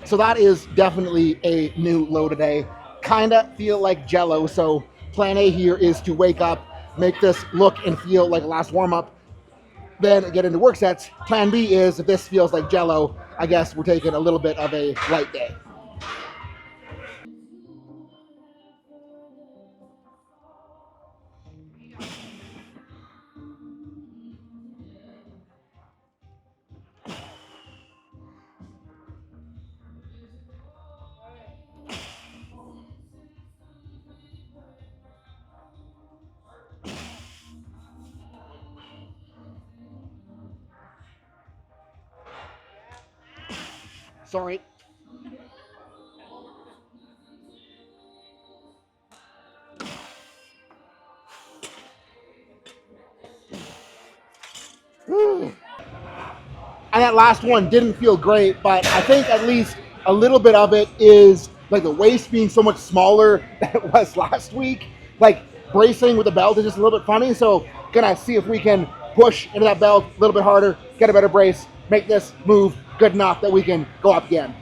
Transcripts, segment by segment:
So that is definitely a new low today. Kinda feel like Jello. So plan A here is to wake up, make this look and feel like a last warm up, then get into work sets. Plan B is if this feels like Jello, I guess we're taking a little bit of a light day. Sorry. And that last one didn't feel great, but I think at least a little bit of it is like the waist being so much smaller than it was last week. Like bracing with the belt is just a little bit funny. So gonna see if we can push into that belt a little bit harder, get a better brace, make this move good enough that we can go up again.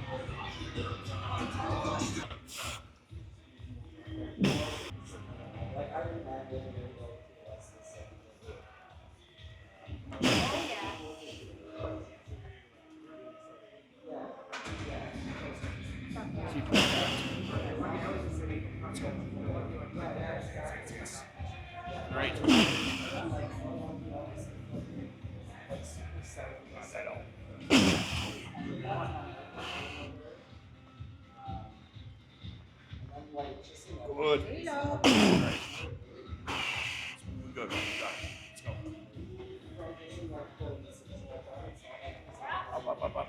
Right. Good. Good. Let's go. Up, up, up, up.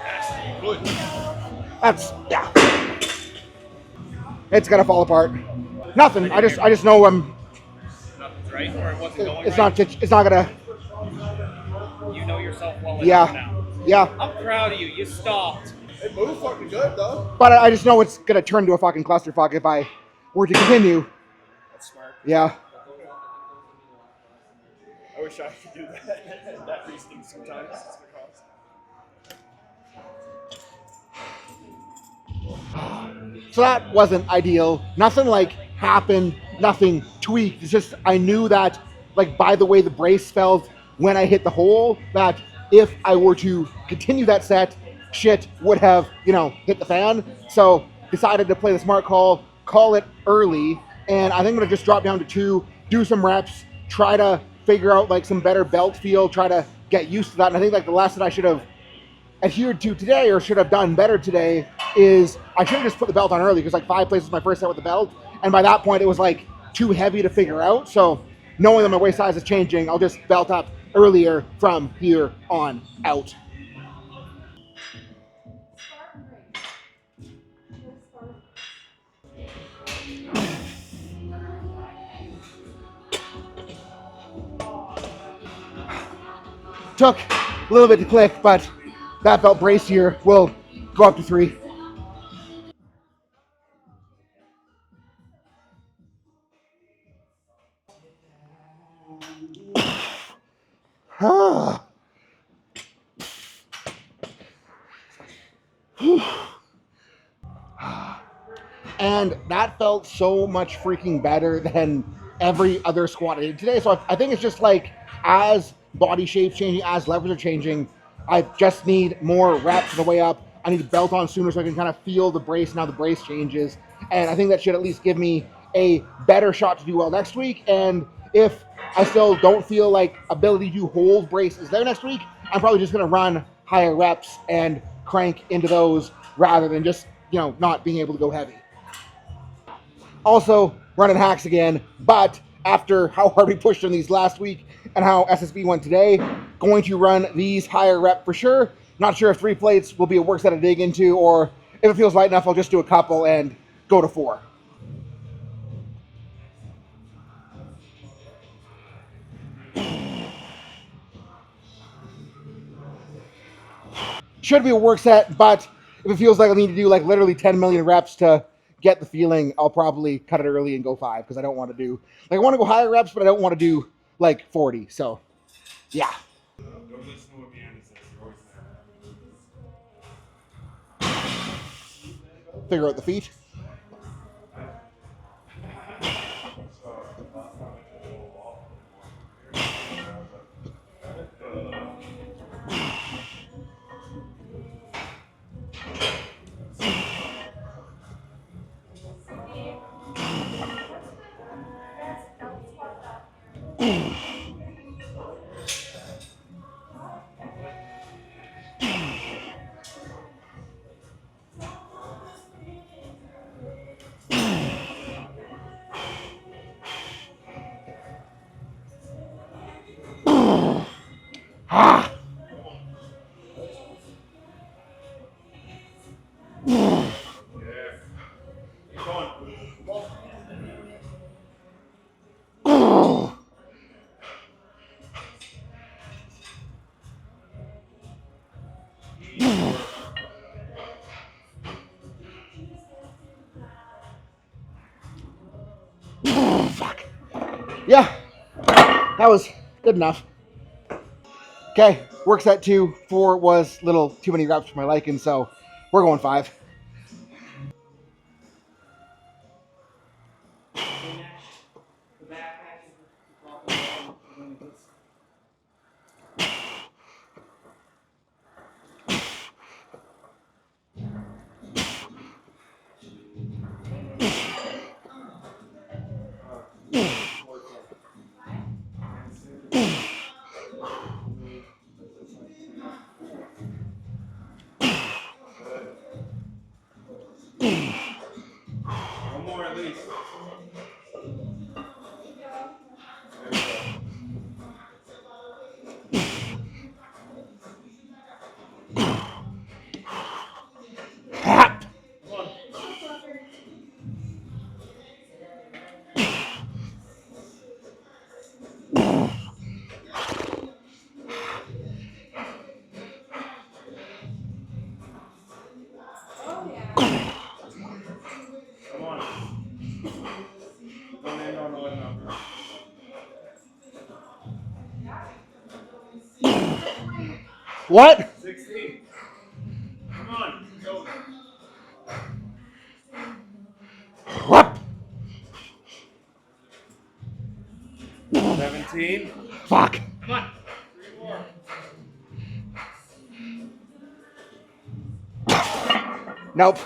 Yes. Good. That's yeah. It's gonna fall apart. Nothing. I just know Nothing's right, or it wasn't going it's right. not it's not gonna. You know yourself well enough Yeah, now. yeah. I'm proud of you. You stopped. It moves fucking good though. But I just know it's gonna turn into a fucking clusterfuck if I were to continue. That's smart. Yeah. I wish I could do that. That reasoning sometimes. It's the cost. So that wasn't ideal. Nothing like happened, nothing tweaked. It's just I knew that like by the way the brace felt when I hit the hole, that if I were to continue that set, shit would have, hit the fan. So decided to play the smart call it early, and I think I'm gonna just drop down to two, do some reps, try to figure out like some better belt feel, try to get used to that. And I think like the lesson I should have adhered to today or should have done better today is I should have just put the belt on early because like 5 places my first set with the belt, and by that point it was like too heavy to figure out. So knowing that my waist size is changing, I'll just belt up earlier from here on out. Took a little bit to click, but that belt brace here will go up to three. And that felt so much freaking better than every other squat I did today. So I think it's just like as body shape's changing, as levers are changing, I just need more reps on the way up. I need to belt on sooner so I can kind of feel the brace now the brace changes. And I think that should at least give me a better shot to do well next week. And if I still don't feel like ability to hold brace is there next week, I'm probably just going to run higher reps and crank into those rather than just, not being able to go heavy. Also running hacks again, but after how hard we pushed on these last week and how SSB went today, going to run these higher rep for sure. Not sure if 3 plates will be a work set to dig into, or if it feels light enough, I'll just do a couple and go to 4. Should be a work set, but if it feels like I need to do like literally 10 million reps to get the feeling, I'll probably cut it early and go 5 because I don't want to do like I want to go higher reps, but I don't want to do like 40. So yeah. Don't listen to what Deanna says. You're always there. Figure out the feet. Ah. Keep going. Fuck. Yeah, that was good enough. Okay, work set 2. 4 was little too many reps for my liking, so we're going 5. One more at least. Ah. Come on. 16. What? Come on. Go. What? 17. Fuck. Come on. 3 more. Nope.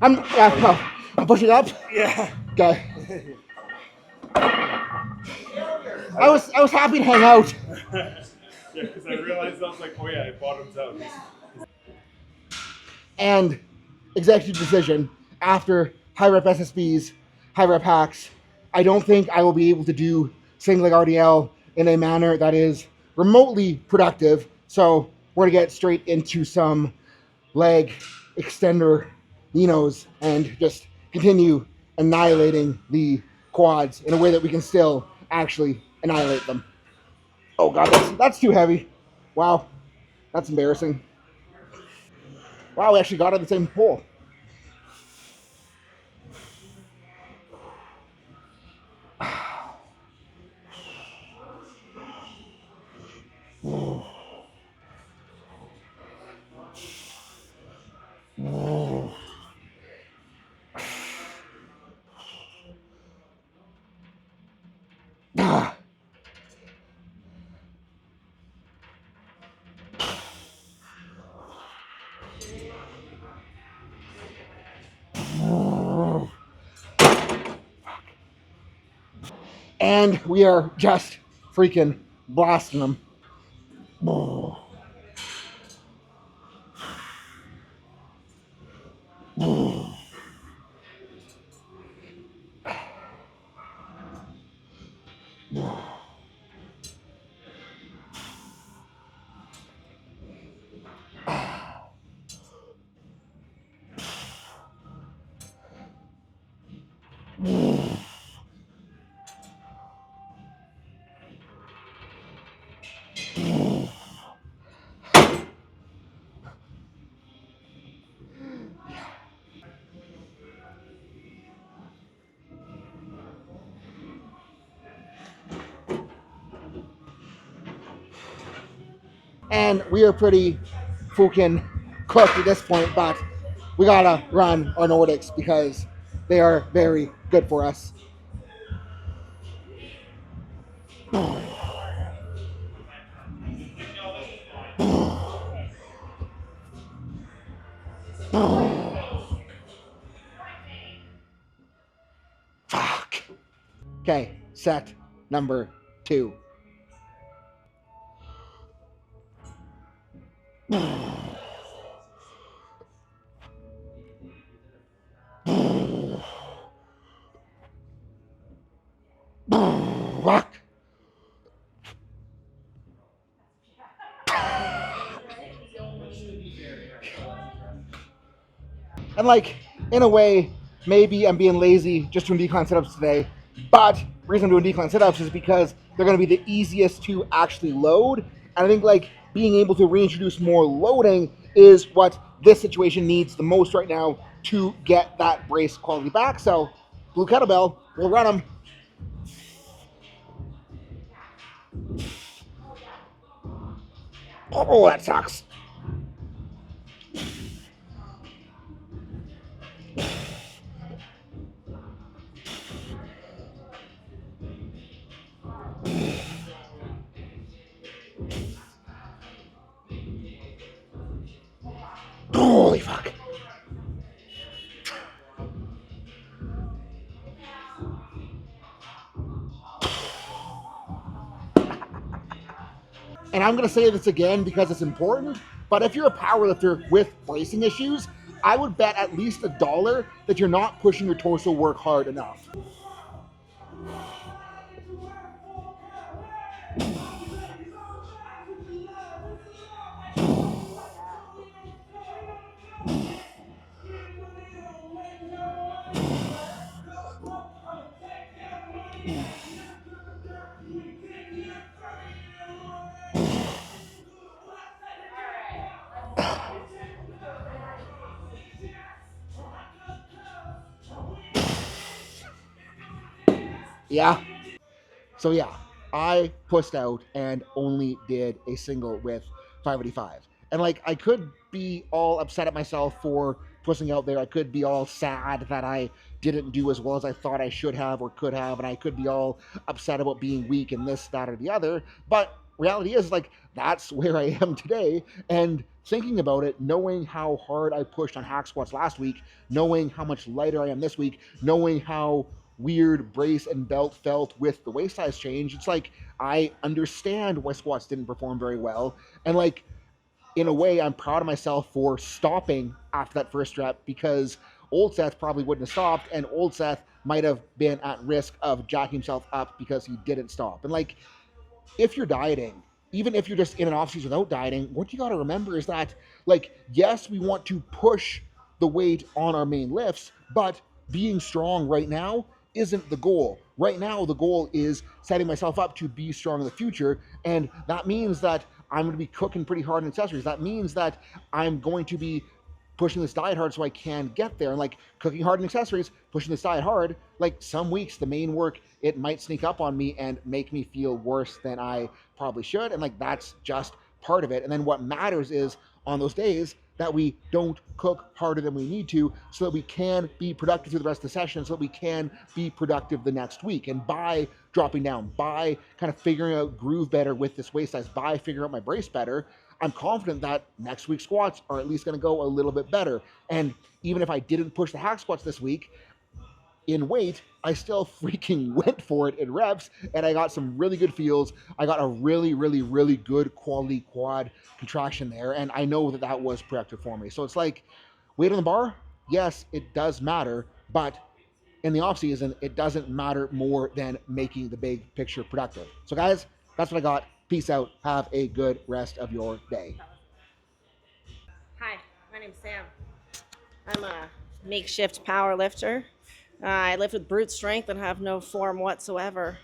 No, I'm pushing up. Yeah. Okay. I was happy to hang out. Yeah, because I realized I was like, oh yeah, it bottoms out. And executive decision after high rep SSBs, high rep hacks, I don't think I will be able to do single leg RDL in a manner that is remotely productive. So we're gonna get straight into some leg extender Ninos and just continue annihilating the quads in a way that we can still actually annihilate them. Oh god, that's too heavy. Wow, that's embarrassing. Wow, we actually got on the same pole. Ah. And we are just freaking blasting them. And we are pretty fucking cooked at this point, but we gotta run our Nordics because they are very good for us. Fuck. Okay, set number 2. Fuck. And like, in a way, maybe I'm being lazy just doing decline sit-ups today. But the reason I'm doing decline sit-ups is because they're going to be the easiest to actually load. And I think like being able to reintroduce more loading is what this situation needs the most right now to get that brace quality back. So, blue kettlebell, we'll run them. Oh, that sucks. Holy fuck. And I'm going to say this again because it's important, but if you're a powerlifter with bracing issues, I would bet at least $1 that you're not pushing your torso work hard enough. Yeah. So yeah, I pushed out and only did a single with 585. And like I could be all upset at myself for pushing out there. I could be all sad that I didn't do as well as I thought I should have or could have, and I could be all upset about being weak and this, that, or the other. But reality is like that's where I am today. And thinking about it, knowing how hard I pushed on hack squats last week, knowing how much lighter I am this week, knowing how weird brace and belt felt with the waist size change, it's like I understand why squats didn't perform very well. And like in a way, I'm proud of myself for stopping after that first rep because old Seth probably wouldn't have stopped, and old Seth might have been at risk of jacking himself up because he didn't stop. And like if you're dieting, even if you're just in an off season without dieting, what you got to remember is that, like, yes, we want to push the weight on our main lifts, but being strong right now isn't the goal. Right now, the goal is setting myself up to be strong in the future, and that means that I'm going to be cooking pretty hard in accessories. That means that I'm going to be pushing this diet hard so I can get there. And like cooking hard in accessories, pushing this diet hard, like some weeks the main work, it might sneak up on me and make me feel worse than I probably should. And like that's just part of it. And then what matters is on those days that we don't cook harder than we need to so that we can be productive through the rest of the session, so that we can be productive the next week. And by dropping down, by kind of figuring out groove better with this waist size, by figuring out my brace better, I'm confident that next week's squats are at least going to go a little bit better. And even if I didn't push the hack squats this week in weight, I still freaking went for it in reps, and I got some really good feels. I got a really, really, really good quality quad contraction there, and I know that that was productive for me. So it's like weight on the bar, yes, it does matter, but in the off season, it doesn't matter more than making the big picture productive. So guys, that's what I got. Peace out. Have a good rest of your day. Hi, my name's Sam. I'm a makeshift power lifter. I lift with brute strength and have no form whatsoever.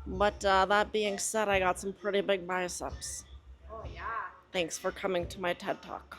But that being said, I got some pretty big biceps. Oh yeah. Thanks for coming to my TED Talk.